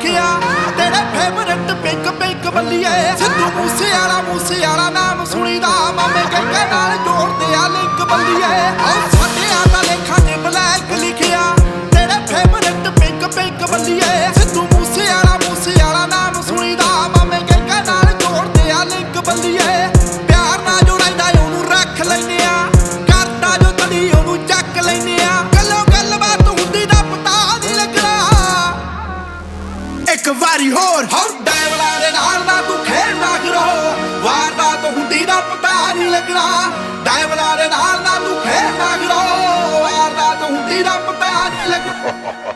लिखिया तेरे favourite pink pink बल्लिए Sidhu मूसेआला नाम सुनीदा मामे के नाल जोड़दे आ लिंक बल्लिए साडे आदा लेखा च ब्लैक लिखिया तेरे फेवरेट पिंक पिंक बल्लिए सिद्धू मूसेआला नाम सुनीदा मामे के नाल जोड़दे आ लिंक बल्लिए प्यार ना जो रहिंदा ओनू रख लैने आ करदा जो तड़ी ओनू चक लैने आ गल्लों गलबात हुंदी दा पता नहीं लगना एक वारी होर डायवला दे नाल ना तू खेलना करो वारदात हुंदी दा पता नहीं लगना डायवला दे नाल ना तू खेलना करो वारदात हुंदी दा पता नहीं लगना